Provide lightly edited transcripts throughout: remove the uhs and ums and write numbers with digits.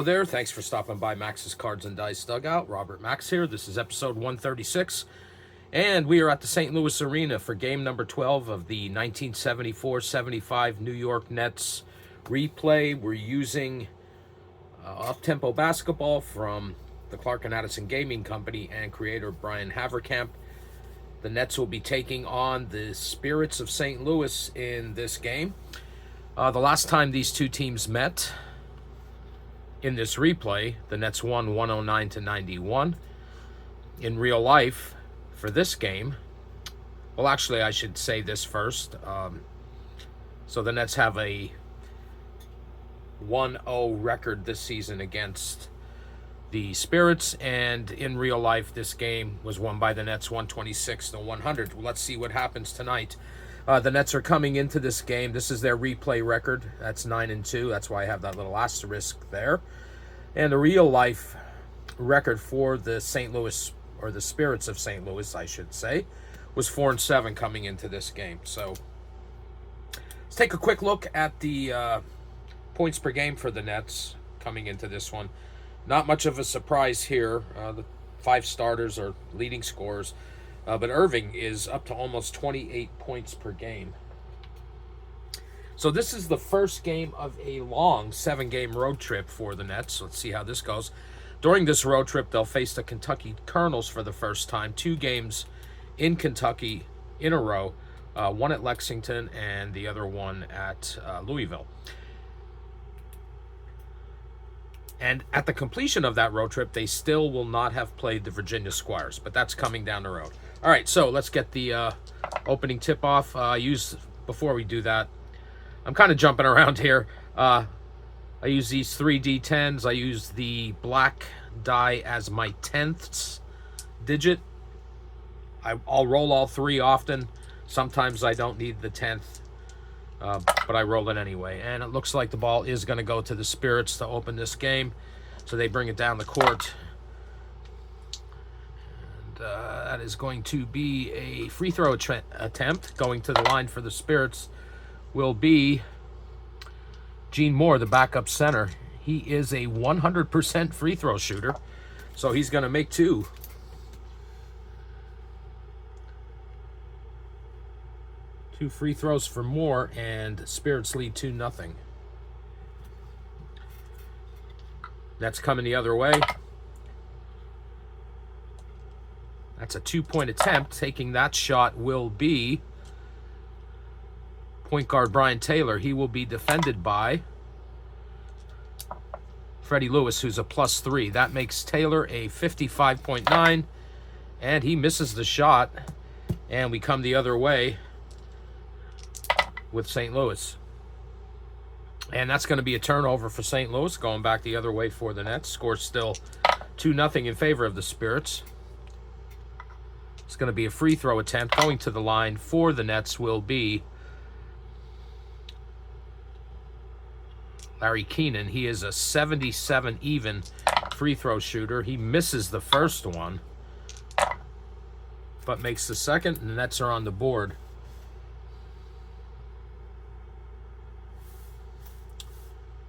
Hello there. Thanks for stopping by Max's Cards and Dice Dugout. Robert Max here. This is episode 136. And we are at the St. Louis Arena for game number 12 of the 1974-75 New York Nets replay. We're using Uptempo Basketball from the Clark and Addison Gaming Company and creator Brian Haverkamp. The Nets will be taking on the Spirits of St. Louis in this game. The last time these two teams met in this replay, the Nets won 109-91. In real life, for this game, well, actually, I should say this first. So the Nets have a 1-0 record this season against the Spirits, and in real life, this game was won by the Nets 126-100. Let's see what happens tonight. The Nets are coming into this game. This is their replay record. That's 9-2. That's why I have that little asterisk there. And the real life record for the St. Louis, or the Spirits of St. Louis, I should say, was 4-7 coming into this game. So let's take a quick look at the points per game for the Nets coming into this one. Not much of a surprise here. The five starters are leading scorers. But Irving is up to almost 28 points per game. So this is the first game of a long 7-game road trip for the Nets. Let's see how this goes. During this road trip, they'll face the Kentucky Colonels for the first time. 2 games in Kentucky in a row. One at Lexington and the other one at Louisville. And at the completion of that road trip, they still will not have played the Virginia Squires, but that's coming down the road. All right, so let's get the opening tip-off. Before we do that, I'm kind of jumping around here. I use these 3 D10s. I use the black die as my 10th digit. I'll roll all 3 often. Sometimes I don't need the 10th, but I roll it anyway. And it looks like the ball is going to go to the Spirits to open this game. So they bring it down the court. That is going to be a free throw attempt. Going to the line for the Spirits will be Gene Moore, the backup center. He is a 100% free throw shooter, so he's going to make 2. Two free throws for Moore, and Spirits lead 2-0. That's coming the other way. That's a 2-point attempt. Taking that shot will be point guard Brian Taylor. He will be defended by Freddie Lewis, who's a +3. That makes Taylor a 55.9, and he misses the shot, and we come the other way with St. Louis. And that's going to be a turnover for St. Louis, going back the other way for the Nets. Score still 2-0 in favor of the Spirits. It's going to be a free throw attempt. Going to the line for the Nets will be Larry Keenan. He is a 77 even free throw shooter. He misses the first one, but makes the second, and the Nets are on the board.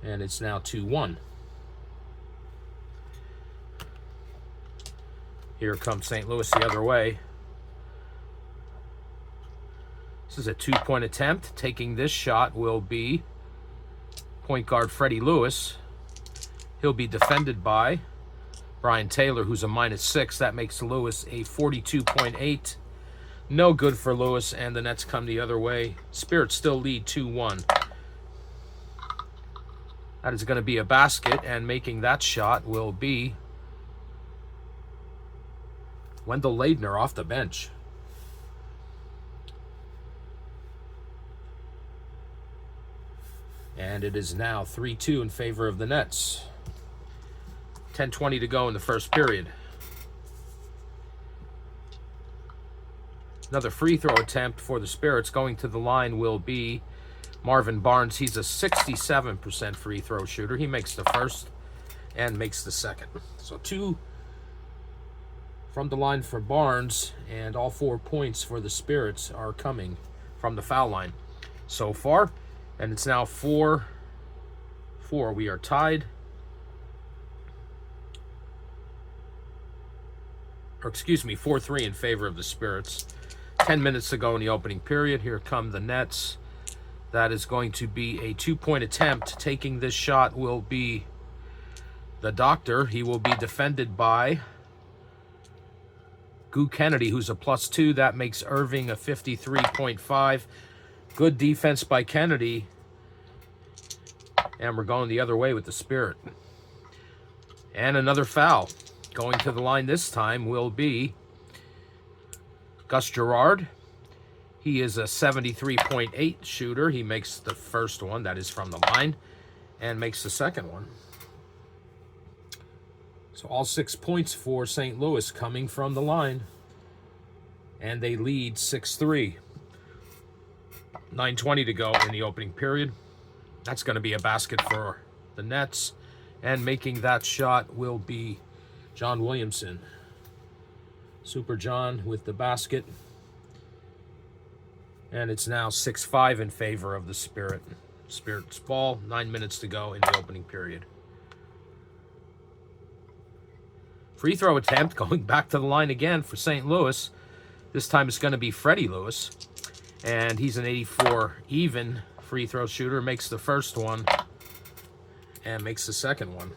And it's now 2-1. Here comes St. Louis the other way. This is a 2-point attempt. Taking this shot will be point guard Freddie Lewis. He'll be defended by Brian Taylor, who's a -6. That makes Lewis a 42.8. No good for Lewis, and the Nets come the other way. Spirits still lead 2-1. That is going to be a basket, and making that shot will be Wendell Leidner off the bench. And it is now 3-2 in favor of the Nets. 10:20 to go in the first period. Another free throw attempt for the Spirits. Going to the line will be Marvin Barnes. He's a 67% free throw shooter. He makes the first and makes the second. So 2 from the line for Barnes, and all 4 points for the Spirits are coming from the foul line so far. And it's now 4-4. We are tied. or excuse me, 4-3 in favor of the Spirits. 10 minutes to go in the opening period. Here come the Nets. That is going to be a 2-point attempt. Taking this shot will be the Doctor. He will be defended by Goo Kennedy, who's a +2. That makes Irving a 53.5. Good defense by Kennedy. And we're going the other way with the Spirit. And another foul. Going to the line this time will be Gus Gerard. He is a 73.8 shooter. He makes the first one, that is from the line, and makes the second one. So all 6 points for St. Louis coming from the line. And they lead 6-3. 9:20 to go in the opening period. That's going to be a basket for the Nets. And making that shot will be John Williamson. Super John with the basket. And it's now 6-5 in favor of the Spirit. Spirit's ball. 9 minutes to go in the opening period. Free throw attempt going back to the line again for St. Louis. This time it's going to be Freddie Lewis. And he's an 84 even free throw shooter. Makes the first one and makes the second one.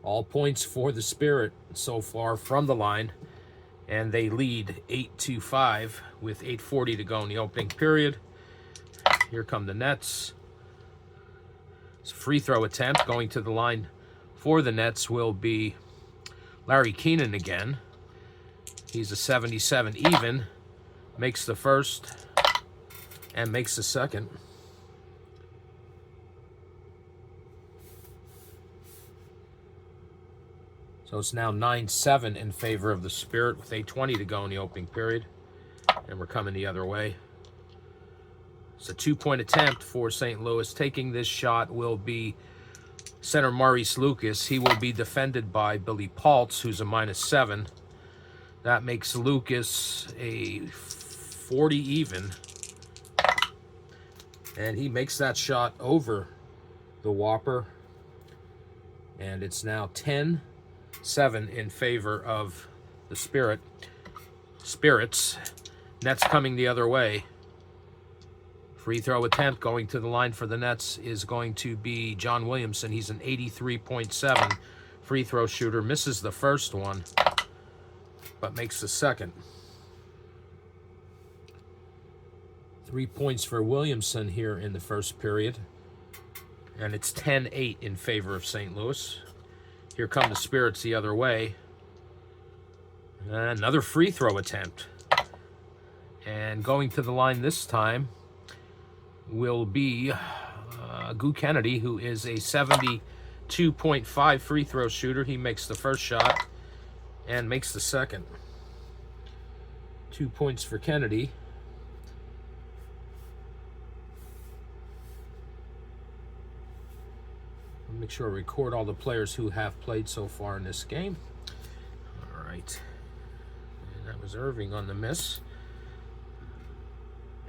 All points for the Spirit so far from the line. And they lead 8-5 with 8:40 to go in the opening period. Here come the Nets. It's a free throw attempt. Going to the line for the Nets will be Larry Keenan again. He's a 77 even. Makes the first and makes the second. So it's now 9-7 in favor of the Spirit with 8:20 to go in the opening period. And we're coming the other way. It's a 2-point attempt for St. Louis. Taking this shot will be center Maurice Lucas. He will be defended by Billy Paltz, who's a -7. That makes Lucas a 40 even. And he makes that shot over the Whopper. And it's now 10-7 in favor of the Spirits. Nets coming the other way. Free throw attempt going to the line for the Nets is going to be John Williamson. He's an 83.7 free throw shooter. Misses the first one, but makes the second. 3 points for Williamson here in the first period. And it's 10-8 in favor of St. Louis. Here come the Spirits the other way. Another free throw attempt. And going to the line this time will be Goo Kennedy, who is a 72.5 free throw shooter. He makes the first shot and makes the second. 2 points for Kennedy. I'll make sure I record all the players who have played so far in this game. All right. And that was Irving on the miss.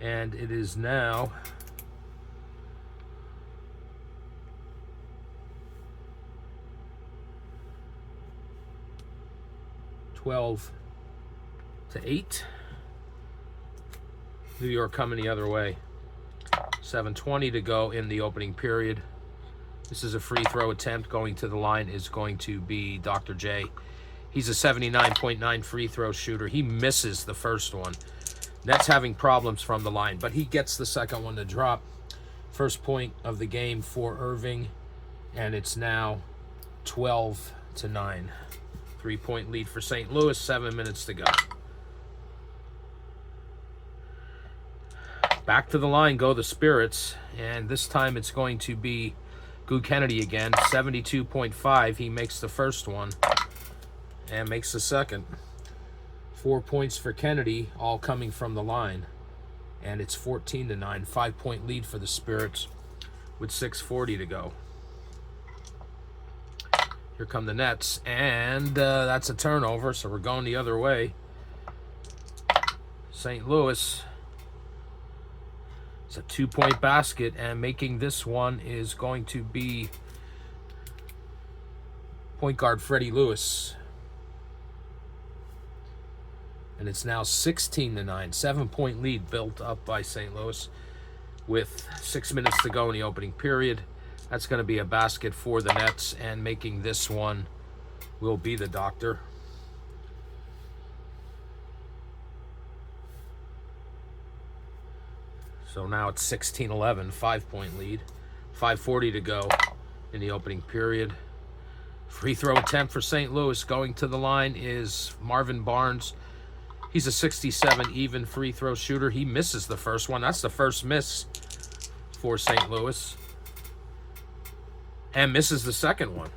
And it is now (12-8). New York coming the other way. 7:20 to go in the opening period. This is a free throw attempt. Going to the line is going to be Dr. J. He's a 79.9 free throw shooter. He misses the first one. Nets having problems from the line, but he gets the second one to drop. First point of the game for Irving, and it's now 12-9. 3-point lead for St. Louis, 7 minutes to go. Back to the line go the Spirits, and this time it's going to be Goo Kennedy again, 72.5. He makes the first one and makes the second. 4 points for Kennedy, all coming from the line. And it's 14-9. 5-point lead for the Spirits with 6:40 to go. Here come the Nets. And that's a turnover, so we're going the other way. St. Louis. It's a 2-point basket, and making this one is going to be Point guard Freddie Lewis. And it's now 16-9. 7-point lead built up by St. Louis with 6 minutes to go in the opening period. That's going to be a basket for the Nets, and making this one will be the Doctor. So now it's 16-11, 5-point lead. 5:40 to go in the opening period. Free throw attempt for St. Louis. Going to the line is Marvin Barnes. He's a 67 even free throw shooter. He misses the first one. That's the first miss for St. Louis. And misses the second one.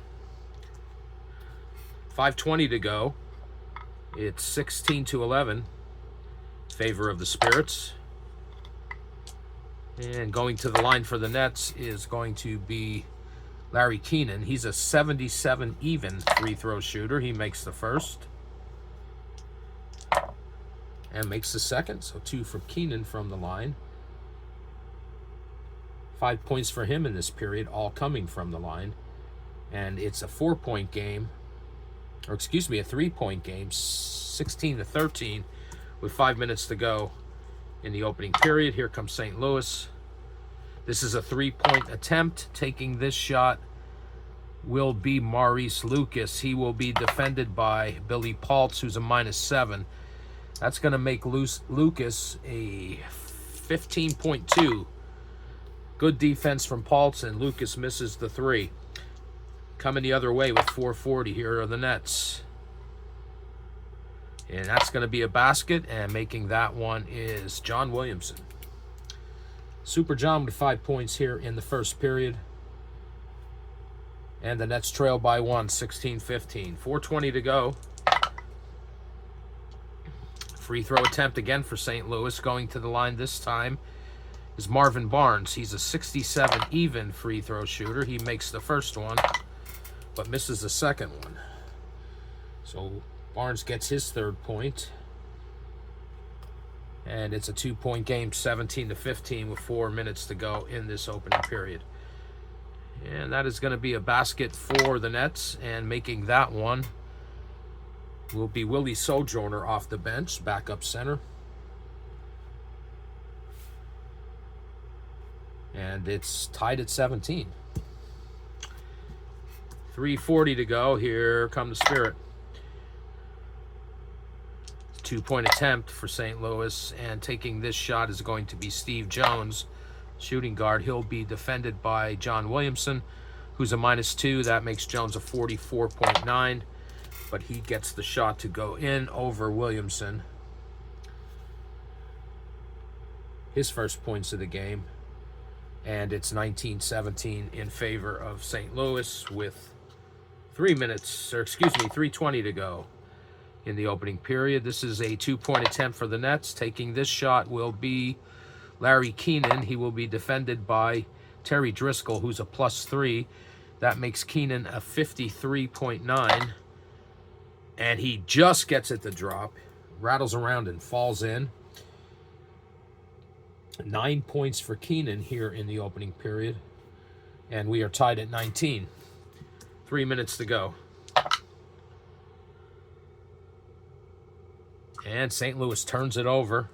5:20 to go. It's 16-11. Favor of the Spirits. And going to the line for the Nets is going to be Larry Keenan. He's a 77 even free throw shooter. He makes the first. And makes the second. So 2 for Keenan from the line. 5 points for him in this period, all coming from the line. And it's a 4-point game. Or excuse me, a 3-point game. 16-13 with 5 minutes to go in the opening period. Here comes St. Louis. This is a 3-point attempt. Taking this shot will be Maurice Lucas. He will be defended by Billy Paltz, who's a -7. That's going to make Lucas a 15.2. Good defense from Paltz, and Lucas misses the 3. Coming the other way with 4:40. Here are the Nets. And that's going to be a basket, and making that one is John Williamson. Super John with 5 points here in the first period. And the Nets trail by 1, 16-15. 4:20 to go. Free throw attempt again for St. Louis. Going to the line this time is Marvin Barnes. He's a 67 even free throw shooter. He makes the first one, but misses the second one. So Barnes gets his 3rd point. And it's a 2-point game, 17-15 with 4 minutes to go in this opening period. And that is going to be a basket for the Nets, and making that one will be Willie Sojourner off the bench, backup center. And it's tied at 17. 3:40 to go. Here come the Spirit. 2-point attempt for St. Louis, and taking this shot is going to be Steve Jones, shooting guard. He'll be defended by John Williamson, who's a -2. That makes Jones a 44.9, but he gets the shot to go in over Williamson. His first points of the game, and it's 19-17 in favor of St. Louis with 3:20 to go in the opening period. This is a 2-point attempt for the Nets. Taking this shot will be Larry Keenan. He will be defended by Terry Driscoll, who's a +3. That makes Keenan a 53.9. And he just gets it to drop. Rattles around and falls in. 9 points for Keenan here in the opening period. And we are tied at 19. 3 minutes to go. And St. Louis turns it over.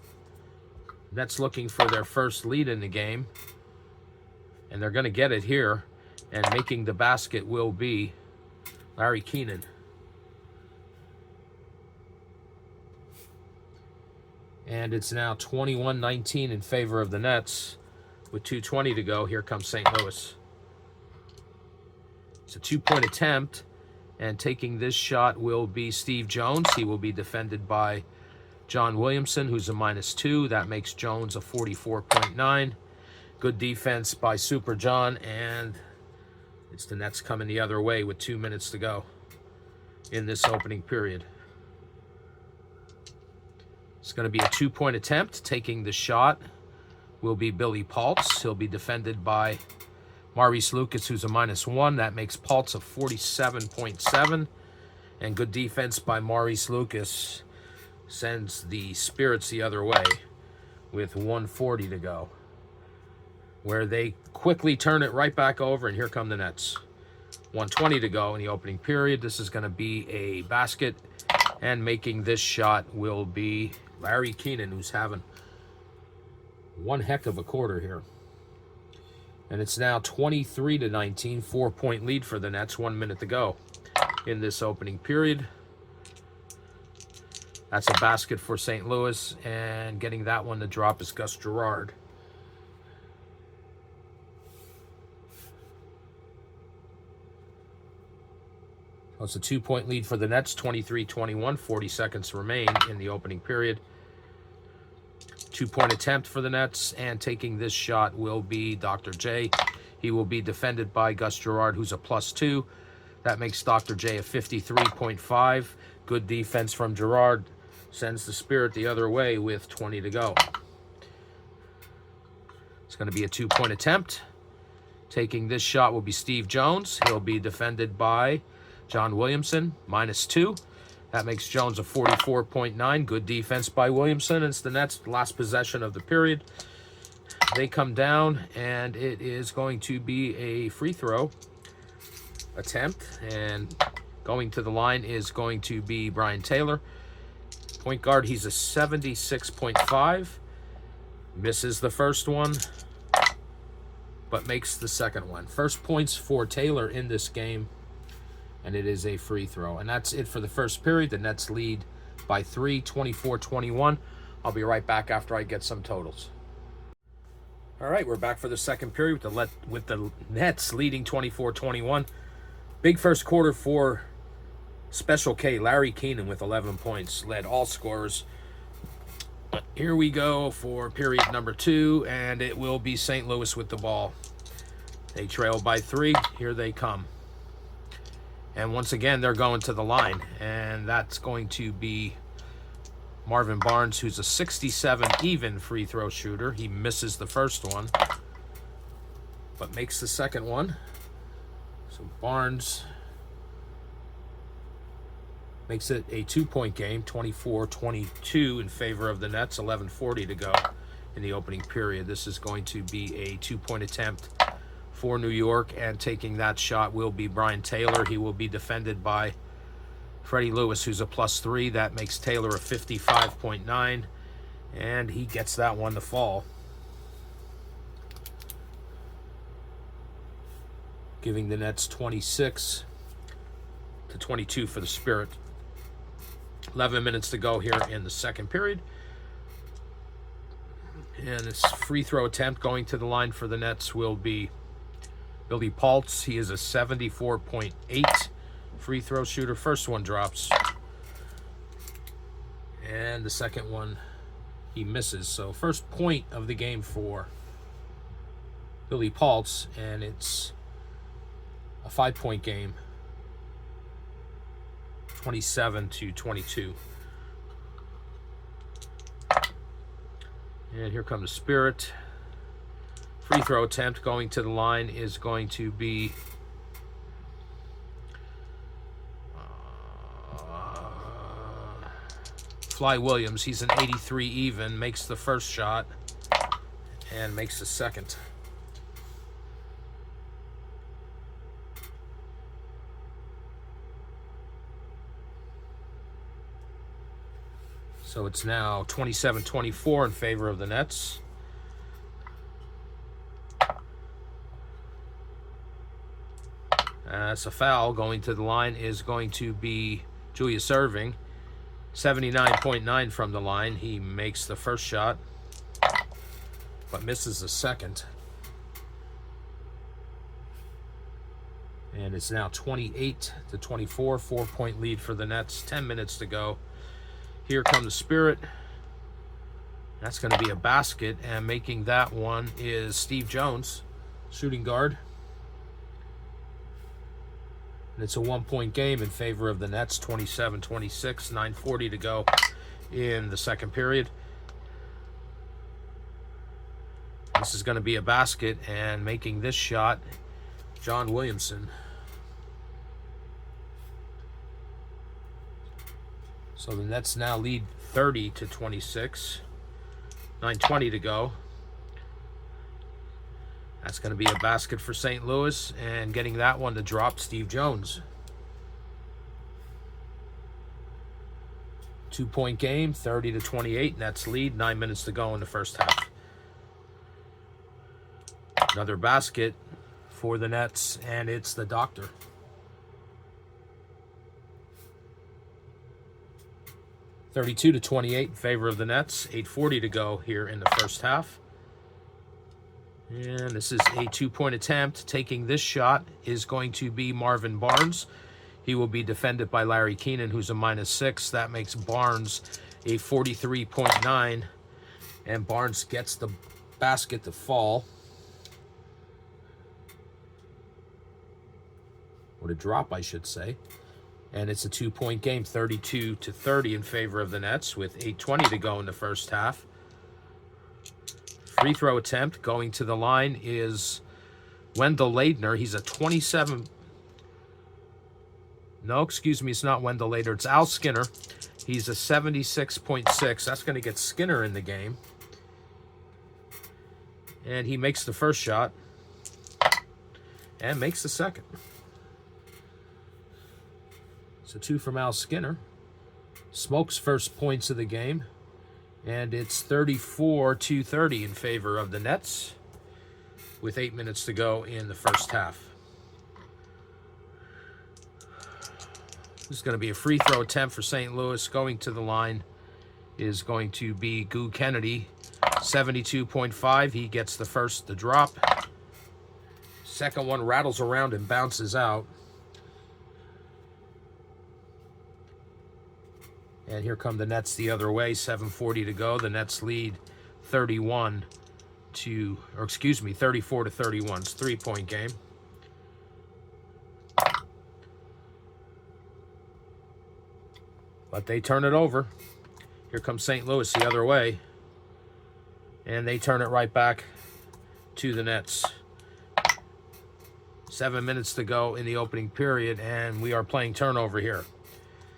Nets looking for their first lead in the game. And they're going to get it here. And making the basket will be Larry Keenan. And it's now 21-19 in favor of the Nets with 2:20 to go. Here comes St. Louis. It's a 2-point attempt. And taking this shot will be Steve Jones. He will be defended by John Williamson, who's a -2. That makes Jones a 44.9. Good defense by Super John, and it's the Nets coming the other way with 2 minutes to go in this opening period. It's going to be a 2-point attempt. Taking the shot will be Billy Paltz. He'll be defended by Maurice Lucas, who's a -1. That makes Paltz a 47.7. And good defense by Maurice Lucas sends the Spirits the other way with 1:40 to go, where they quickly turn it right back over, and here come the Nets. 1:20 to go in the opening period. This is going to be a basket, and making this shot will be Larry Keenan, who's having one heck of a quarter here. And it's now 23-19, 4-point lead for the Nets, 1 minute to go in this opening period. That's a basket for St. Louis, and getting that one to drop is Gus Gerard. So it's a 2-point lead for the Nets, 23-21, 40 seconds remain in the opening period. 2-point attempt for the Nets, and taking this shot will be Dr. J. He will be defended by Gus Gerard, who's a +2. That makes Dr. J a 53.5. Good defense from Gerard. Sends the Spirit the other way with 20 to go. It's going to be a 2-point attempt. Taking this shot will be Steve Jones. He'll be defended by John Williamson, -2. That makes Jones a 44.9. Good defense by Williamson. It's the Nets' last possession of the period. They come down, and it is going to be a free throw attempt. And going to the line is going to be Brian Taylor. Point guard, he's a 76.5. Misses the first one, but makes the second one. First points for Taylor in this game, and it is a free throw. And that's it for the first period. The Nets lead by 3, 24-21. I'll be right back after I get some totals. All right, we're back for the second period with the Nets leading 24-21. Big first quarter for Special K. Larry Keenan with 11 points led all scorers. Here we go for period number 2, and it will be St. Louis with the ball. They trail by 3. Here they come. And once again, they're going to the line, and that's going to be Marvin Barnes, who's a 67 even free throw shooter. He misses the first one, but makes the second one. So Barnes makes it a 2-point game, 24-22 in favor of the Nets, 11:40 to go in the opening period. This is going to be a 2-point attempt for New York, and taking that shot will be Brian Taylor. He will be defended by Freddie Lewis, who's a +3. That makes Taylor a 55.9, and he gets that one to fall, giving the Nets 26-22 for the Spirit. 11 minutes to go here in the second period. And this free throw attempt going to the line for the Nets will be Billy Paltz. He is a 74.8 free throw shooter. First one drops, and the second one he misses. So first point of the game for Billy Paltz, and it's a 5-point game, 27-22. And here comes the Spirit. Free throw attempt going to the line is going to be Fly Williams. He's an 83 even, makes the first shot and makes the second. So it's now 27-24 in favor of the Nets. That's a foul. Going to the line is going to be Julius Erving. 79.9 from the line. He makes the first shot, but misses the second. And it's now 28-24, 4-point lead for the Nets. 10 minutes to go. Here comes the Spirit. That's going to be a basket, and making that one is Steve Jones, shooting guard. And it's a 1-point game in favor of the Nets, 27-26, 9:40 to go in the second period. This is going to be a basket, and making this shot, John Williamson. So the Nets now lead 30-26, 9:20 to go. That's going to be a basket for St. Louis, and getting that one to drop, Steve Jones. 2-point game, 30-28. Nets lead, 9 minutes to go in the first half. Another basket for the Nets, and it's the Doctor. 32-28 in favor of the Nets. 8:40 to go here in the first half. And this is a 2-point attempt. Taking this shot is going to be Marvin Barnes. He will be defended by Larry Keenan, who's a -6. That makes Barnes a 43.9. And Barnes gets the basket to fall. Or to drop, I should say. And it's a 2-point game, 32-30 in favor of the Nets with 8:20 to go in the first half. Free throw attempt going to the line is Wendell Ladner. He's a 27. No, excuse me, it's not Wendell Ladner. It's Al Skinner. He's a 76.6. That's going to get Skinner in the game. And he makes the first shot and makes the second. So 2 from Al Skinner. Smokes first points of the game. And it's 34-30 in favor of the Nets with 8 minutes to go in the first half. This is going to be a free throw attempt for St. Louis. Going to the line is going to be Goo Kennedy, 72.5. He gets the first to drop. Second one rattles around and bounces out. And here come the Nets the other way, 7:40 to go. The Nets lead 34 to 31. It's a 3-point game. But they turn it over. Here comes St. Louis the other way. And they turn it right back to the Nets. 7 minutes to go in the opening period, and we are playing turnover here.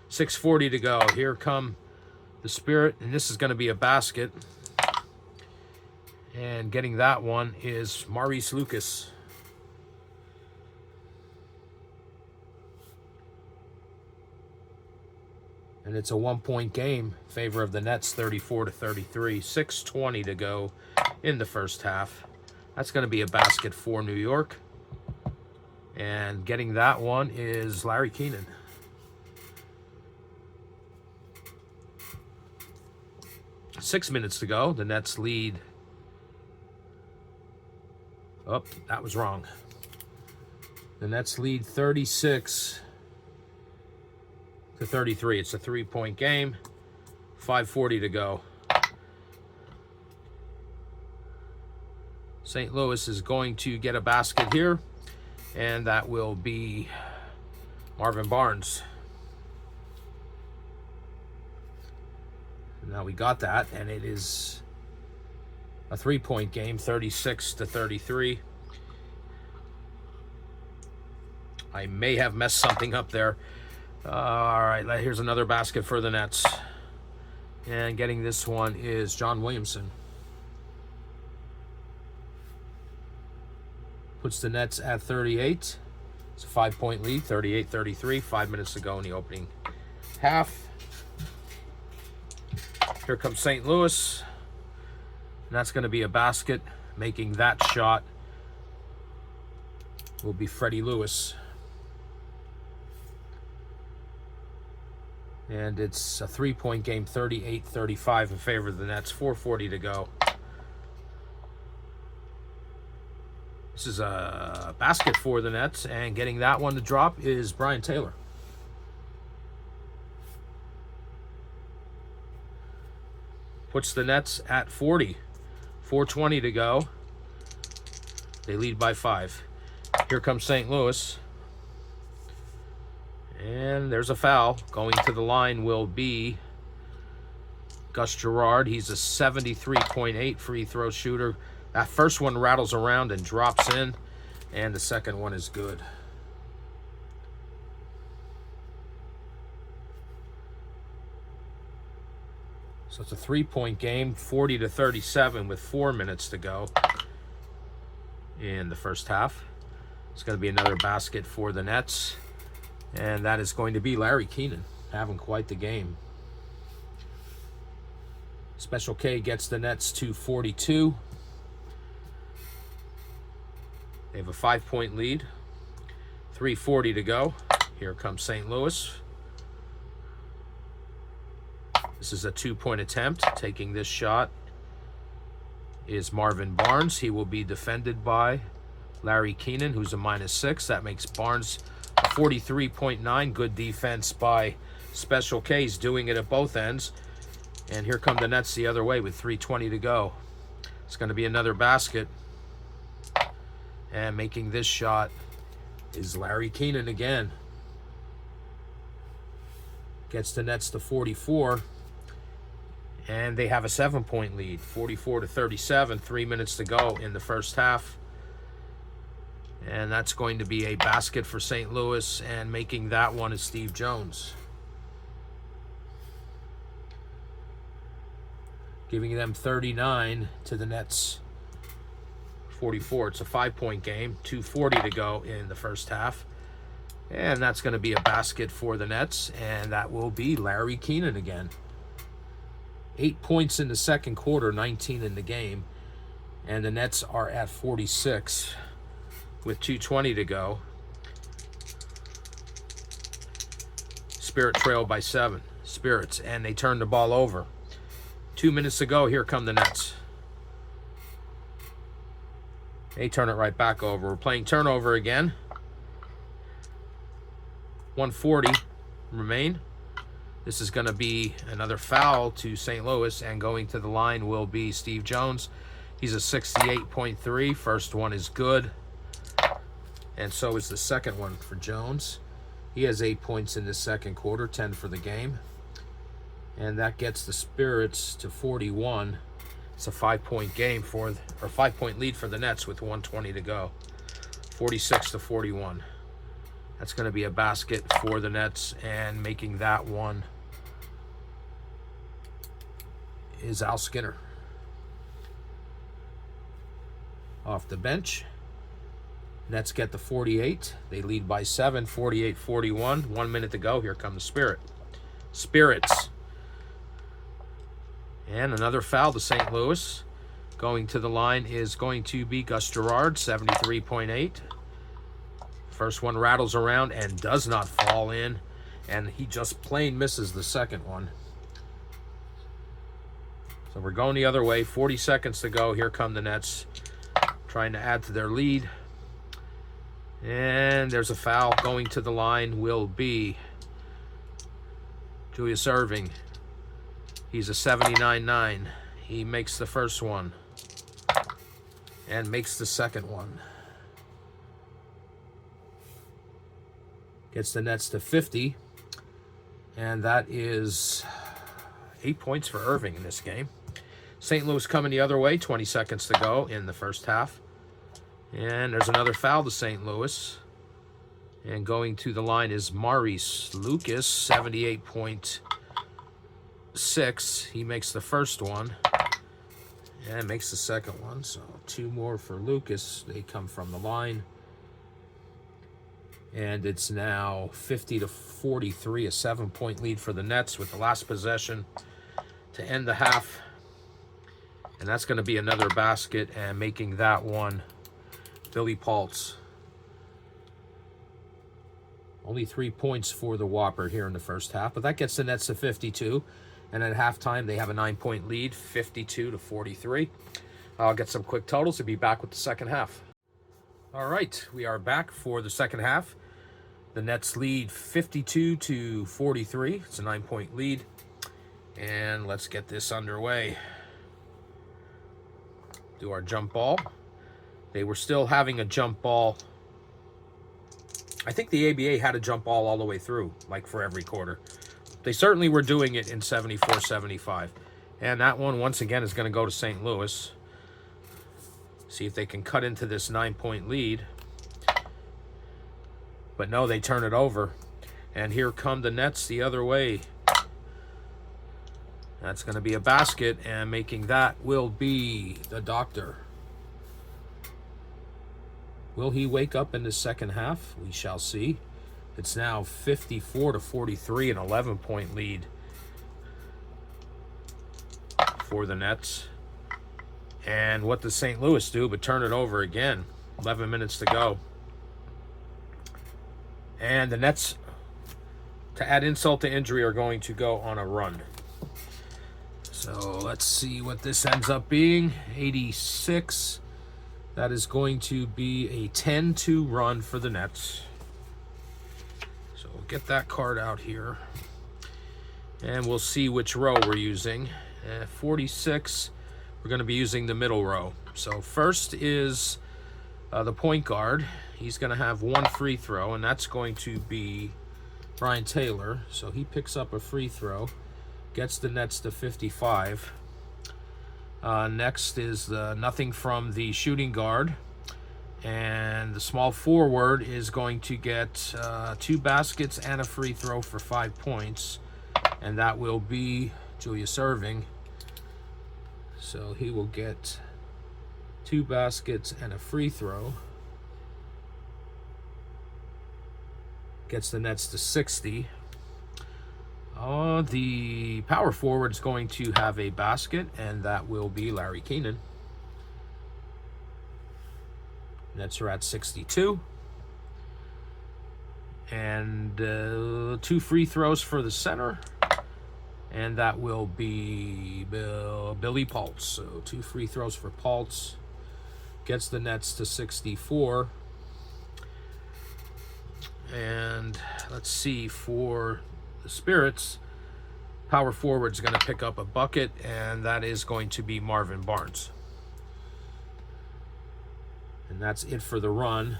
6:40 to go. Here come the Spirit, and this is going to be a basket. And getting that one is Maurice Lucas. And it's a 1-point game in favor of the Nets, 34-33. 6:20 to go in the first half. That's going to be a basket for New York. And getting that one is Larry Keenan. 6 minutes to go. The Nets lead. Oh, that was wrong. The Nets lead 36-33. It's a 3-point game. 5:40 to go. St. Louis is going to get a basket here, and that will be Marvin Barnes. Now we got that, and it is a 3-point game, 36-33. I may have messed something up there. All right, here's another basket for the Nets. And getting this one is John Williamson. Puts the Nets at 38. It's a 5-point lead, 38-33. 5 minutes to go in the opening half. Here comes St. Louis. And that's going to be a basket. Making that shot will be Freddie Lewis. And it's a 3-point game, 38-35 in favor of the Nets. 4:40 to go. This is a basket for the Nets, and getting that one to drop is Brian Taylor. Puts the Nets at 40. 4:20 to go. They lead by 5. Here comes St. Louis. And there's a foul. Going to the line will be Gus Gerard. He's a 73.8 free throw shooter. That first one rattles around and drops in, and the second one is good. So it's a 3-point game, 40-37 with 4 minutes to go. in the first half. It's going to be another basket for the Nets. And that is going to be Larry Keenan having quite the game. Special K gets the Nets to 42. They have a 5-point lead. 3:40 to go. Here comes St. Louis. This is a 2-point attempt. Taking this shot is Marvin Barnes. He will be defended by Larry Keenan, who's a -6. That makes Barnes a 43.9. Good defense by Special K's, doing it at both ends. And here come the Nets the other way with 3:20 to go. It's going to be another basket. And making this shot is Larry Keenan again. Gets the Nets to 44. And they have a 7-point lead, 44-37. 3 minutes to go in the first half. And that's going to be a basket for St. Louis. And making that one is Steve Jones. Giving them 39 to the Nets 44. It's a 5-point game. 2:40 to go in the first half. And that's going to be a basket for the Nets. And that will be Larry Keenan again. 8 points in the second quarter, 19 in the game. And the Nets are at 46 with 2:20 to go. Spirit trail by 7. Spirits. And they turn the ball over. 2 minutes to go. Here come the Nets. They turn it right back over. We're playing turnover again. 1:40 remain. This is going to be another foul to St. Louis, and going to the line will be Steve Jones. He's a 68.3. First one is good, and so is the second one for Jones. He has 8 points in the second quarter, 10 for the game. And that gets the Spirits to 41. It's a 5-point game or 5-point lead for the Nets with 1:20 to go. 46-41. That's going to be a basket for the Nets, and making that one is Al Skinner. Off the bench. Nets get the 48. They lead by 7, 48-41. 1 minute to go. Here come the Spirits. And another foul to St. Louis. Going to the line is going to be Gus Gerard, 73.8. First one rattles around and does not fall in. And he just plain misses the second one. So we're going the other way. 40 seconds to go. Here come the Nets trying to add to their lead. And there's a foul. Going to the line will be Julius Erving. He's a 79.9. He makes the first one and makes the second one. Gets the Nets to 50. And that is 8 points for Erving in this game. St. Louis coming the other way. 20 seconds to go in the first half. And there's another foul to St. Louis. And going to the line is Maurice Lucas, 78.6. He makes the first one and makes the second one. So 2 more for Lucas. They come from the line. And it's now 50-43, a 7-point lead for the Nets with the last possession to end the half. And that's going to be another basket, and making that one Billy Paltz. Only 3 points for the Whopper here in the first half, but that gets the Nets to 52. And at halftime, they have a 9-point lead, 52-43. I'll get some quick totals and be back with the second half. All right, we are back for the second half. The Nets lead 52-43. It's a 9-point lead. And let's get this underway. Do our jump ball. They were still having a jump ball. I think the ABA had a jump ball all the way through, like for every quarter. They certainly were doing it in 74-75. And that one, once again, is going to go to St. Louis. See if they can cut into this 9-point lead. But no, they turn it over. And here come the Nets the other way. That's going to be a basket, and making that will be the Doctor. Will he wake up in the second half? We shall see. It's now 54-43, an 11-point lead for the Nets. And what does St. Louis do but turn it over again? 11 minutes to go. And the Nets, to add insult to injury, are going to go on a run. So let's see what this ends up being. 86. That is going to be a 10-2 run for the Nets. So we'll get that card out here. And we'll see which row we're using. 46, we're going to be using the middle row. So first is the point guard. He's going to have one free throw, and that's going to be Brian Taylor. So he picks up a free throw, gets the Nets to 55. Next is nothing from the shooting guard. And the small forward is going to get 2 baskets and a free throw for 5 points. And that will be Julius Erving. So he will get 2 baskets and a free throw. Gets the Nets to 60. The power forward is going to have a basket, and that will be Larry Keenan. Nets are at 62. And 2 free throws for the center, and that will be Billy Paltz. So 2 free throws for Paltz. Gets the Nets to 64. And let's see, for the Spirits, power forward's going to pick up a bucket, and that is going to be Marvin Barnes. And that's it for the run.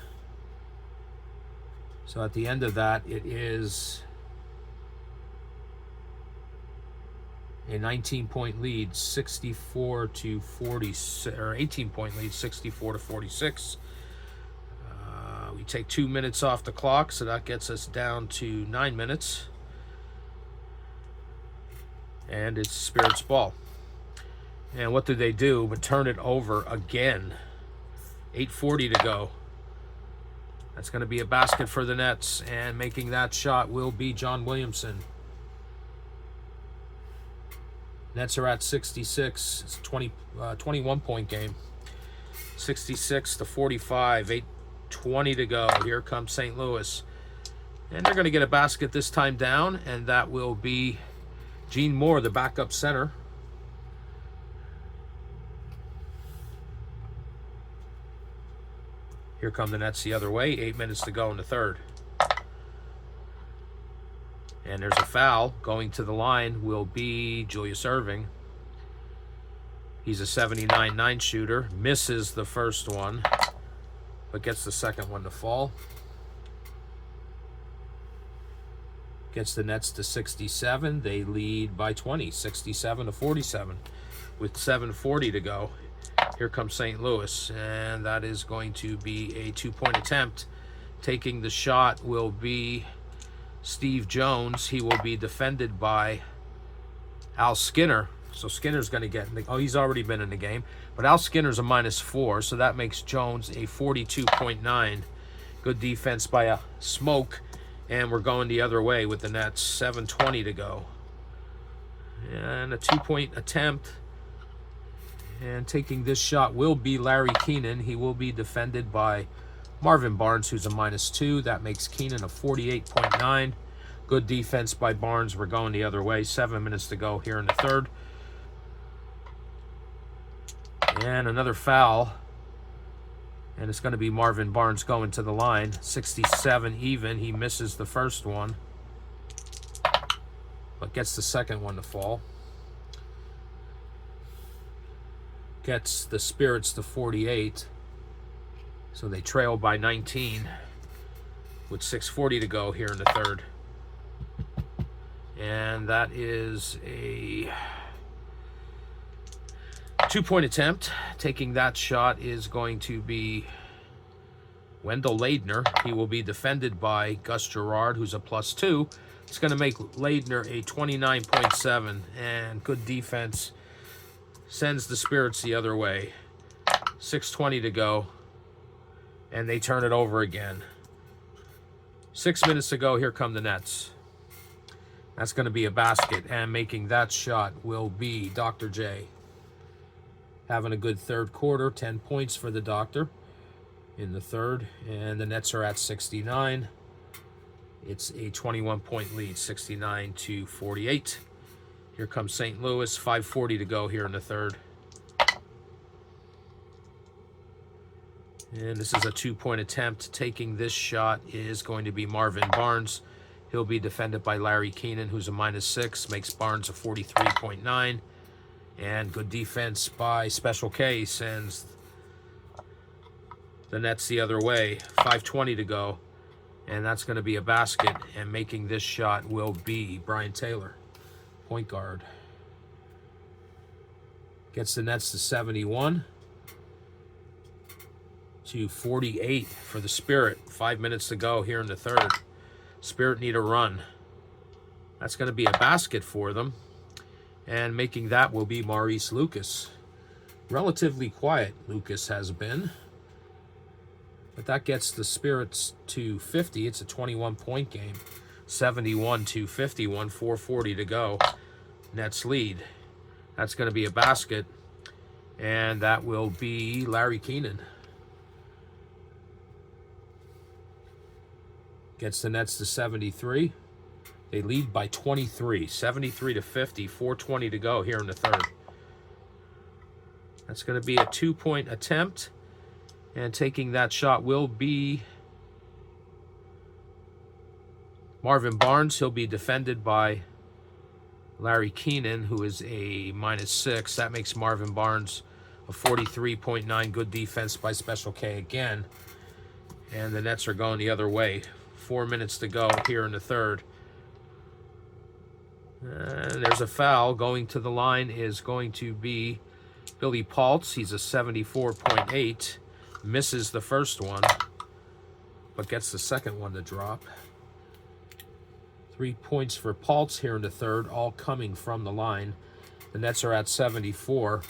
So at the end of that, it is a 19-point lead, 64-46, or 18-point lead, 64-46. We take 2 minutes off the clock, so that gets us down to 9 minutes. And it's Spirits ball. And what do they do but turn it over again? 8:40 to go. That's going to be a basket for the Nets, and making that shot will be John Williamson. Nets are at 66. It's a 21-point game. 66-45. 8:20 to go. Here comes St. Louis. And they're going to get a basket this time down, and that will be Gene Moore, the backup center. Here come the Nets the other way. 8 minutes to go in the third. And there's a foul. Going to the line will be Julius Erving. He's a 79-9 shooter. Misses the first one, but gets the second one to fall. Gets the Nets to 67. They lead by 20, 67-47, with 7:40 to go. Here comes St. Louis, and that is going to be a 2-point attempt. Taking the shot will be Steve Jones. He will be defended by Al Skinner. So Skinner's going to get, he's already been in the game, but Al Skinner's a -4, so that makes Jones a 42.9. Good defense by Smoke, and we're going the other way with the Nets. 7:20 to go. And a 2-point attempt. And taking this shot will be Larry Keenan. He will be defended by Marvin Barnes, who's a -2. That makes Keenan a 48.9. Good defense by Barnes. We're going the other way. 7 minutes to go here in the third. And another foul. And it's going to be Marvin Barnes going to the line. 67 even. He misses the first one, but gets the second one to fall. Gets the Spirits to 48. So they trail by 19 with 6:40 to go here in the third. And that is a 2-point attempt. Taking that shot is going to be Wendell Ladner. He will be defended by Gus Gerard, who's a +2. It's going to make Ladner a 29.7. And good defense sends the Spirits the other way. 6:20 to go. And they turn it over again. 6 minutes to go. Here come the Nets. That's going to be a basket. And making that shot will be Dr. J. Having a good third quarter. 10 points for the Doctor in the third. And the Nets are at 69. It's a 21-point lead, 69-48. Here comes St. Louis. 5:40 to go here in the third. And this is a 2-point attempt. Taking this shot is going to be Marvin Barnes. He'll be defended by Larry Keenan, who's a -6. Makes Barnes a 43.9. And good defense by Special K sends the Nets the other way. 5:20 to go. And that's going to be a basket. And making this shot will be Brian Taylor, point guard. Gets the Nets to 71-48 for the Spirit. 5 minutes to go here in the third. Spirit need a run. That's going to be a basket for them. And making that will be Maurice Lucas. Relatively quiet Lucas has been. But that gets the Spirits to 50. It's a 21-point game. 71-50, 4:40 to go. Nets lead. That's going to be a basket. And that will be Larry Keenan. Gets the Nets to 73. They lead by 23. 73-50, 4:20 to go here in the third. That's going to be a 2-point attempt. And taking that shot will be Marvin Barnes. He'll be defended by Larry Keenan, who is a -6. That makes Marvin Barnes a 43.9. Good defense by Special K again. And the Nets are going the other way. 4 minutes to go here in the third. And there's a foul. Going to the line is going to be Billy Paltz. He's a 74.8. Misses the first one, but gets the second one to drop. 3 points for Paltz here in the third, all coming from the line. The Nets are at 74.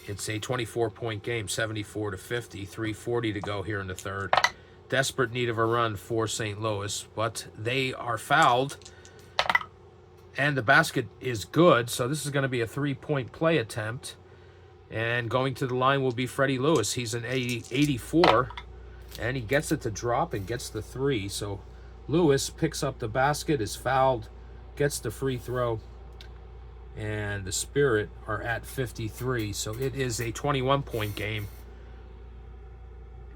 It's a 24-point game, 74-50, 3:40 to go here in the third. Desperate need of a run for St. Louis, but they are fouled. And the basket is good, so this is going to be a 3-point play attempt. And going to the line will be Freddie Lewis. He's an 84, and he gets it to drop and gets the 3. So Lewis picks up the basket, is fouled, gets the free throw, and the Spirit are at 53. So it is a 21-point game,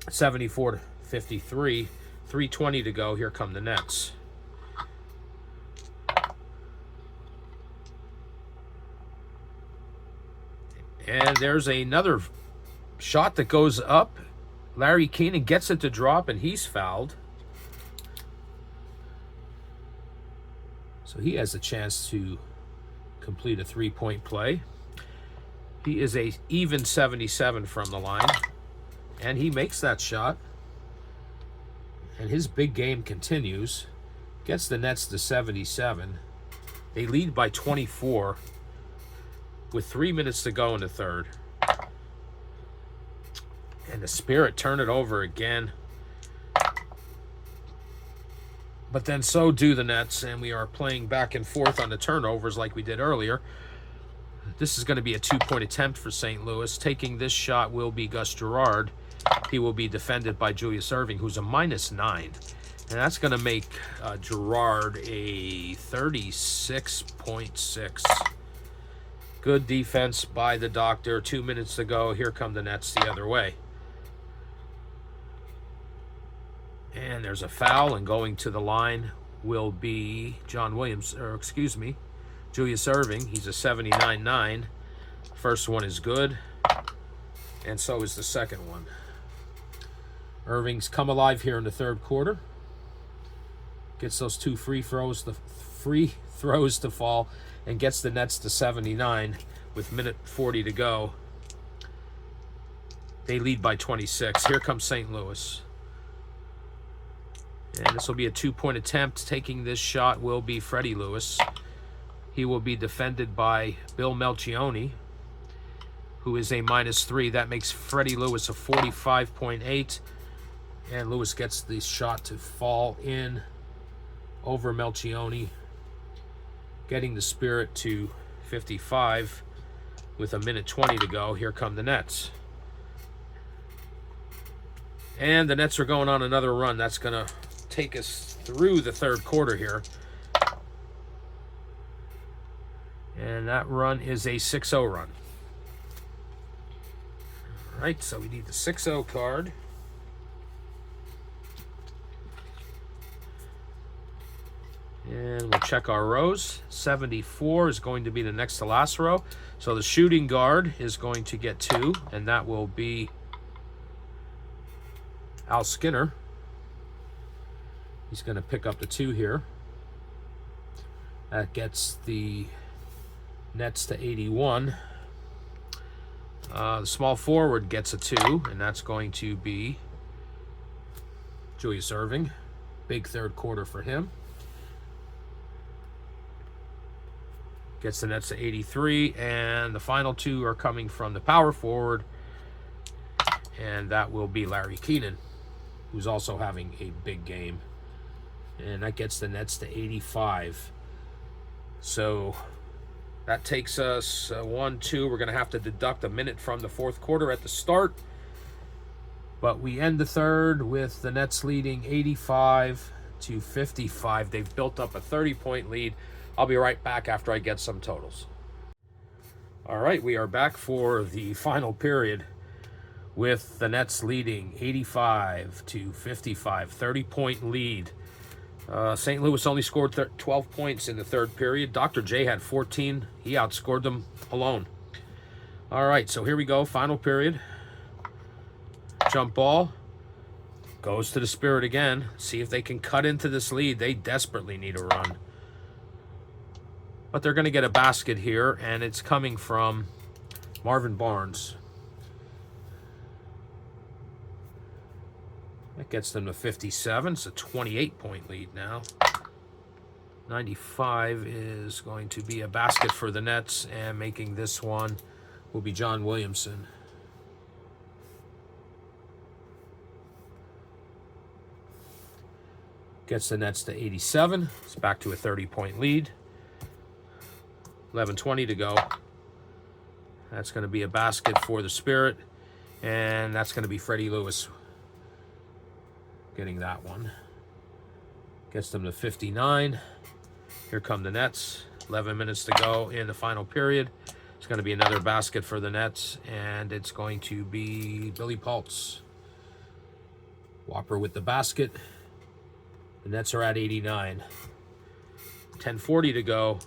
74-53, 3:20 to go. Here come the Nets. And there's another shot that goes up. Larry Keenan gets it to drop, and he's fouled. So he has a chance to complete a 3-point play. He is a even 77 from the line, and he makes that shot. And his big game continues. Gets the Nets to 77. They lead by 24. With 3 minutes to go in the third. And the Spirit turn it over again. But then so do the Nets, and we are playing back and forth on the turnovers like we did earlier. This is going to be a 2-point attempt for St. Louis. Taking this shot will be Gus Gerard. He will be defended by Julius Erving, who's a -9. And that's going to make Gerard a 36.6. Good defense by the Doctor. 2 minutes to go. Here come the Nets the other way. And there's a foul, and going to the line will be Julius Erving. He's a 79.9. First one is good, and so is the second one. Irving's come alive here in the third quarter. Gets those 2 free throws to fall, and gets the Nets to 79 with 1:40 to go. They lead by 26. Here comes St. Louis. And this will be a 2-point attempt. Taking this shot will be Freddie Lewis. He will be defended by Bill Melchioni, who is a -3. That makes Freddie Lewis a 45.8. And Lewis gets the shot to fall in over Melchioni, getting the Spirit to 55 with a minute 20 to go. Here come the Nets. And the Nets are going on another run. That's going to take us through the third quarter here. And that run is a 6-0 run. All right, so we need the 6-0 card. And we'll check our rows. 74 is going to be the next to last row. So the shooting guard is going to get 2, and that will be Al Skinner. He's going to pick up the 2 here. That gets the Nets to 81. The small forward gets a 2, and that's going to be Julius Erving. Big third quarter for him. Gets the Nets to 83, and the final 2 are coming from the power forward, and that will be Larry Keenan, who's also having a big game. And that gets the Nets to 85. So that takes us 1-2. We're going to have to deduct a minute from the fourth quarter at the start. But we end the third with the Nets leading 85-55. They've built up a 30-point lead. I'll be right back after I get some totals. All right, we are back for the final period with the Nets leading 85-55, 30-point lead. St. Louis only scored 12 points in the third period. Dr. J had 14. He outscored them alone. All right, so here we go, final period. Jump ball. Goes to the Spirit again. See if they can cut into this lead. They desperately need a run. But they're going to get a basket here, and it's coming from Marvin Barnes. That gets them to 57. It's a 28-point lead now. 95 is going to be a basket for the Nets, and making this one will be John Williamson. Gets the Nets to 87. It's back to a 30-point lead. 11:20 to go. That's going to be a basket for the Spirit, and that's going to be Freddie Lewis getting that one. Gets them to 59. Here come the Nets. 11 minutes to go in the final period. It's going to be another basket for the Nets, and it's going to be Billy Pultz. Whopper with the basket. The Nets are at 89. 10:40 to go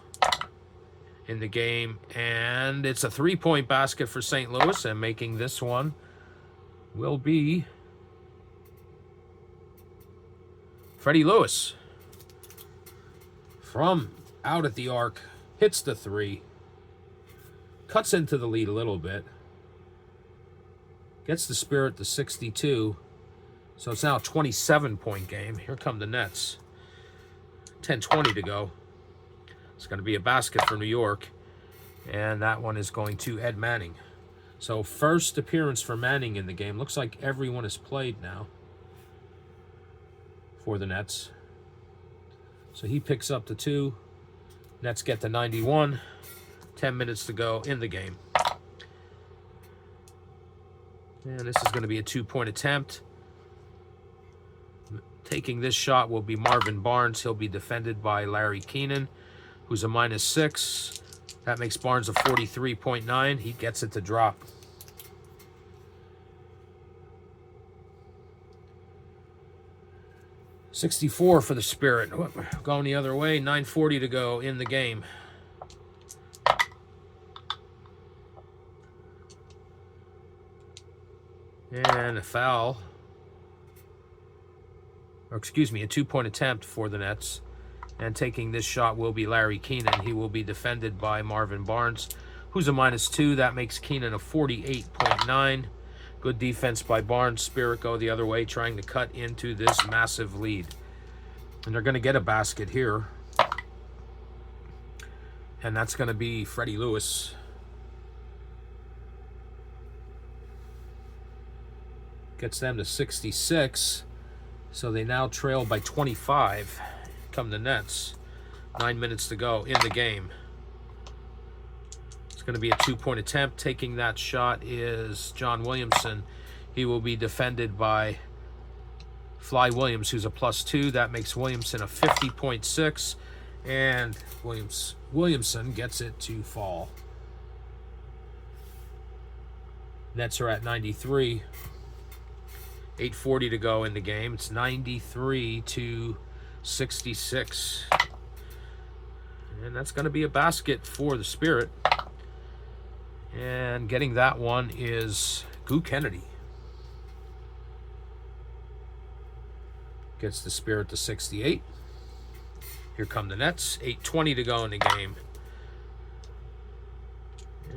in the game, and it's a 3-point basket for St. Louis, and making this one will be Freddie Lewis. From out at the arc, hits the 3, cuts into the lead a little bit, gets the Spirit to 62, so it's now a 27-point game. Here come the Nets. 10:20 to go. It's going to be a basket for New York, and that one is going to Ed Manning. So first appearance for Manning in the game. Looks like everyone has played now for the Nets. So he picks up the 2. Nets get to 91. 10 minutes to go in the game. And this is going to be a 2-point attempt. Taking this shot will be Marvin Barnes. He'll be defended by Larry Keenan, who's a -6. That makes Barnes a 43.9. He gets it to drop. .64 for the Spirit. Going the other way. 9:40 to go in the game. And a foul. Or excuse me, a 2-point attempt for the Nets. And taking this shot will be Larry Keenan. He will be defended by Marvin Barnes, who's a -2. That makes Keenan a 48.9. Good defense by Barnes. Spirit go the other way, trying to cut into this massive lead. And they're going to get a basket here. And that's going to be Freddie Lewis. Gets them to 66. So they now trail by 25. Come the Nets. 9 minutes to go in the game. It's going to be a 2-point attempt. Taking that shot is John Williamson. He will be defended by Fly Williams, who's a +2. That makes Williamson a 50.6. And Williamson gets it to fall. Nets are at 93. 8:40 to go in the game. It's 93-66. And that's going to be a basket for the Spirit. And getting that one is Goo Kennedy. Gets the Spirit to 68. Here come the Nets. 8:20 to go in the game.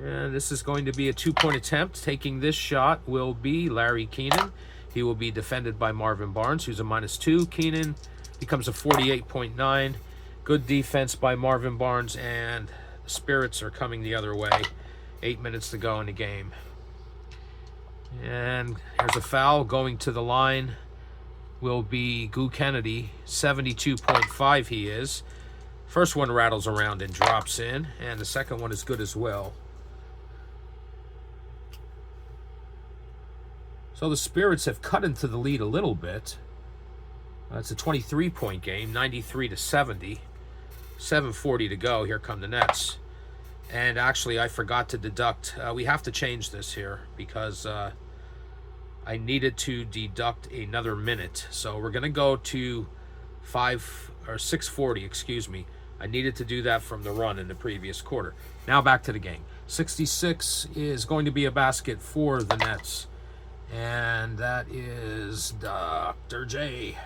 And this is going to be a 2-point attempt. Taking this shot will be Larry Keenan. He will be defended by Marvin Barnes, who's a -2. Keenan becomes a 48.9. Good defense by Marvin Barnes, and the Spirits are coming the other way. 8 minutes to go in the game. And here's a foul. Going to the line will be Goo Kennedy. 72.5 he is. First one rattles around and drops in, and the second one is good as well. So the Spirits have cut into the lead a little bit. It's a 23-point game, 93-70. 7:40 to go. Here come the Nets. And actually, I forgot to deduct. We have to change this here because I needed to deduct another minute. So we're going to go to 6:40, excuse me. I needed to do that from the run in the previous quarter. Now back to the game. 66 is going to be a basket for the Nets. And that is Dr. J.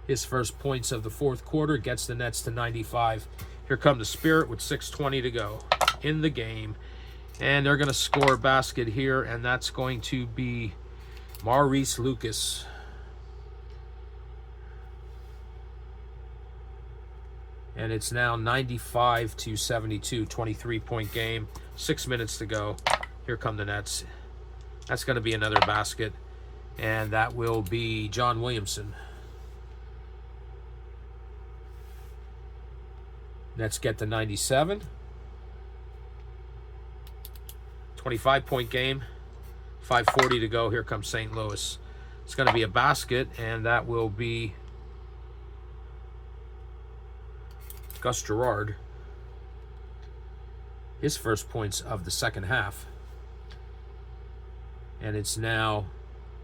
His first points of the fourth quarter gets the Nets to 95. Here come the Spirit with 6:20 to go in the game. And they're going to score a basket here, and that's going to be Maurice Lucas. And it's now 95-72, 23-point game. 6 minutes to go. Here come the Nets. That's going to be another basket, and that will be John Williamson. Nets get to 97. 25-point game. 5:40 to go. Here comes St. Louis. It's going to be a basket, and that will be Gus Gerard. His first points of the second half. And it's now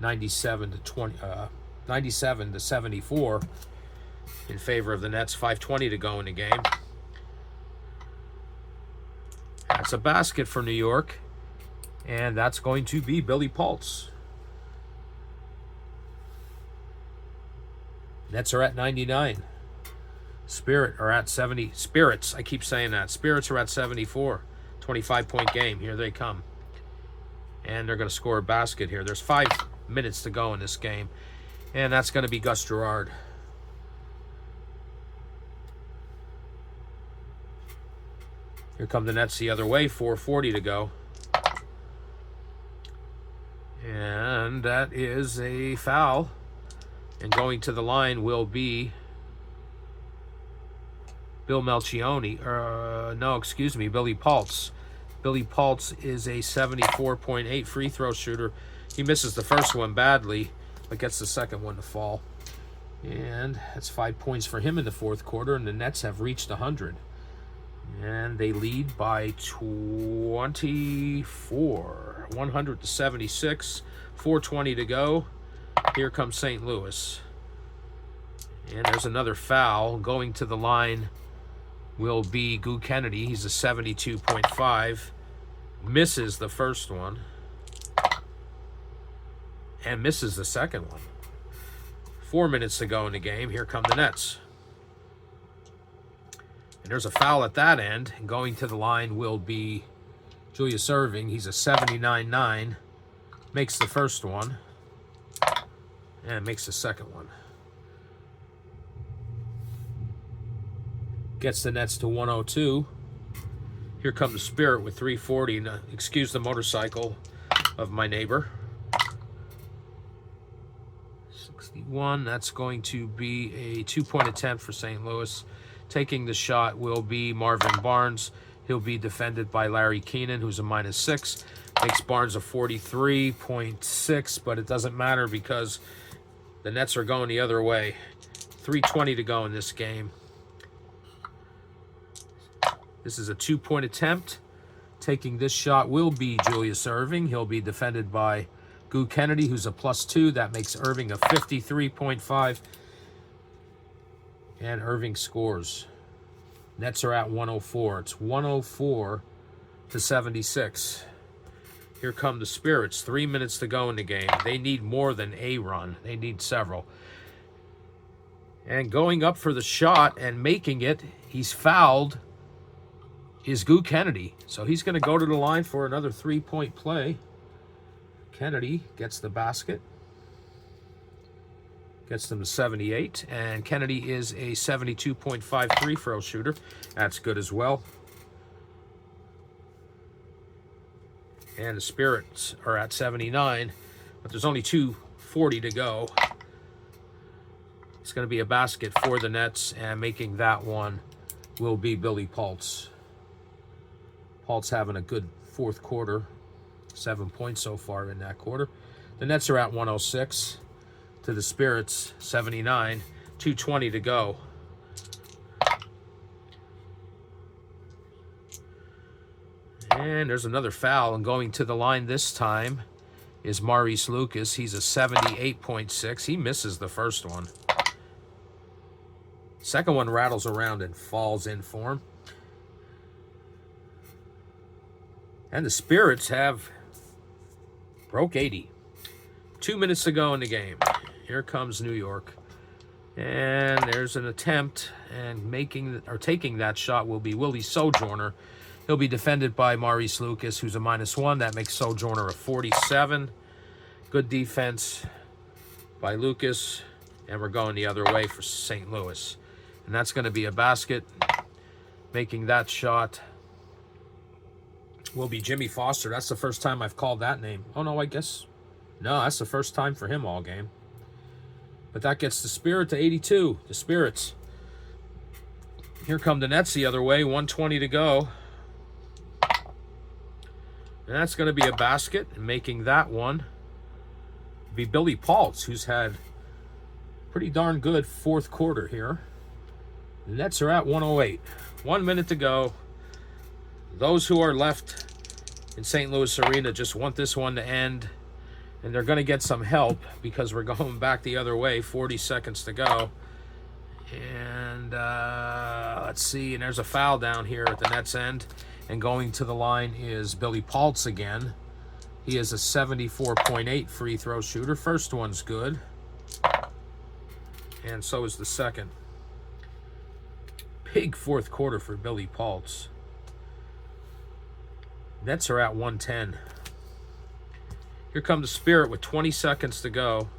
97-74 in favor of the Nets. 5:20 to go in the game. That's a basket for New York, and that's going to be Billy Paltz. Nets are at 99. Spirit are at 70. Spirits, I keep saying that. Spirits are at 74. 25-point game. Here they come. And they're going to score a basket here. There's 5 minutes to go in this game. And that's going to be Gus Gerard. Here come the Nets the other way. 4:40 to go. And that is a foul. And going to the line will be Bill Melchioni. Billy Paltz. Billy Paltz is a 74.8 free throw shooter. He misses the first one badly, but gets the second one to fall. And that's 5 points for him in the fourth quarter, and the Nets have reached 100. And they lead by 24, 100-76, 4:20 to go. Here comes St. Louis. And there's another foul. Going to the line will be Goo Kennedy. He's a 72.5. Misses the first one. And misses the second one. 4 minutes to go in the game. Here come the Nets. And there's a foul at that end. And going to the line will be Julius Erving. He's a 79.9. Makes the first one. And makes the second one. Gets the Nets to 102. Here comes the Spirit with 3:40. Now, excuse the motorcycle of my neighbor. one. That's going to be a 2-point attempt for St. Louis. Taking the shot will be Marvin Barnes. He'll be defended by Larry Keenan, who's a -6. Makes Barnes a 43.6, but it doesn't matter because the Nets are going the other way. 3:20 to go in this game. This is a 2-point attempt. Taking this shot will be Julius Erving. He'll be defended by Goo Kennedy, who's a +2. That makes Erving a 53.5. And Erving scores. Nets are at 104. It's 104 to 76. Here come the Spirits. 3 minutes to go in the game. They need more than a run. They need several. And going up for the shot and making it, he's fouled, is Goo Kennedy. So he's going to go to the line for another 3-point play. Kennedy gets the basket. Gets them to 78. And Kennedy is a 72.5 free throw shooter. That's good as well. And the Spirits are at 79. But there's only 2:40 to go. It's going to be a basket for the Nets. And making that one will be Billy Paltz. Paltz having a good fourth quarter. 7 points so far in that quarter. The Nets are at 106 to the Spirits 79. 2:20 to go. And there's another foul, and going to the line this time is Maurice Lucas. He's a 78.6. He misses the first one. Second one rattles around and falls in for him. And the Spirits have broke 80. 2 minutes to go in the game. Here comes New York. And there's an attempt, and taking that shot will be Willie Sojourner. He'll be defended by Maurice Lucas, who's a -1. That makes Sojourner a 47. Good defense by Lucas. And we're going the other way for St. Louis. And that's going to be a basket. Making that shot will be Jimmy Foster. That's the first time I've called that name. Oh, no, I guess. No, that's the first time for him all game. But that gets the Spirit to 82. The Spirits. Here come the Nets the other way. 1:20 to go. And that's going to be a basket. And making that one be Billy Paltz, who's had pretty darn good fourth quarter here. The Nets are at 108. 1 minute to go. Those who are left in St. Louis Arena just want this one to end. And they're going to get some help because we're going back the other way. 40 seconds to go. And let's see. And there's a foul down here at the Nets end. And going to the line is Billy Paltz again. He is a 74.8 free throw shooter. First one's good. And so is the second. Big fourth quarter for Billy Paltz. Nets are at 110. Here comes the Spirit with 20 seconds to go.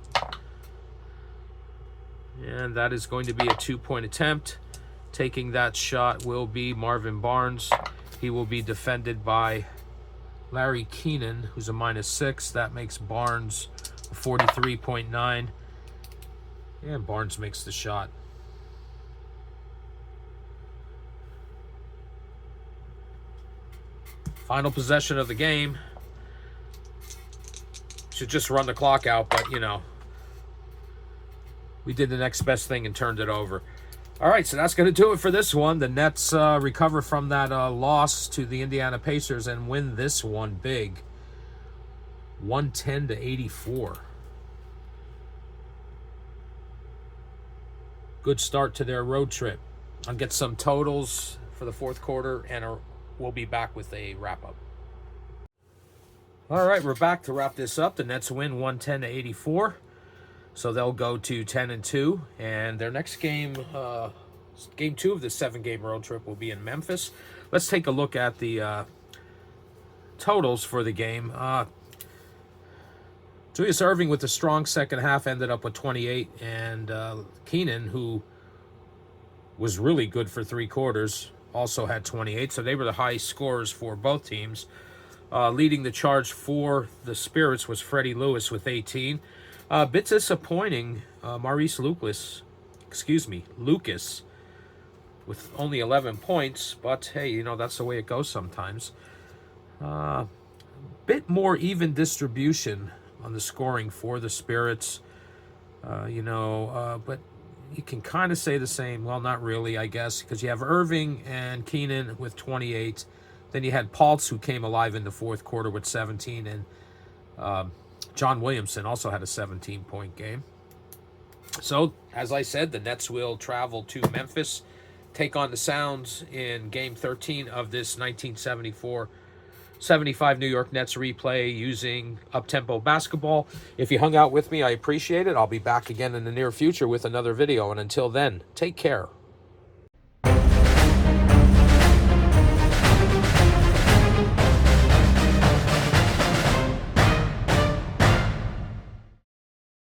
And that is going to be a 2-point attempt. Taking that shot will be Marvin Barnes. He will be defended by Larry Keenan, who's a -6. That makes Barnes a 43.9. And Barnes makes the shot. Final possession of the game. Should just run the clock out, but, you know, we did the next best thing and turned it over. All right, so that's going to do it for this one. The Nets recover from that loss to the Indiana Pacers and win this one big. 110 to 84. Good start to their road trip. I'll get some totals for the fourth quarter, and we'll be back with a wrap-up. All right, we're back to wrap this up. The Nets win 110 to 84. So they'll go to 10-2, and their next game, game 2 of the 7-game road trip, will be in Memphis. Let's take a look at the totals for the game. Julius Erving with a strong second half ended up with 28, and Keenan, who was really good for 3 quarters, also had 28. So they were the high scorers for both teams. Leading the charge for the Spirits was Freddie Lewis with 18. A bit disappointing, Lucas, with only 11 points, but hey, you know, that's the way it goes sometimes. Bit more even distribution on the scoring for the Spirits, but you can kind of say the same. Well, not really, I guess, because you have Irving and Keenan with 28. Then you had Paltz, who came alive in the fourth quarter with 17, and John Williamson also had a 17-point game. So, as I said, the Nets will travel to Memphis, take on the Sounds in Game 13 of this 1974-75 New York Nets replay using Uptempo Basketball. If you hung out with me, I appreciate it. I'll be back again in the near future with another video. And until then, take care.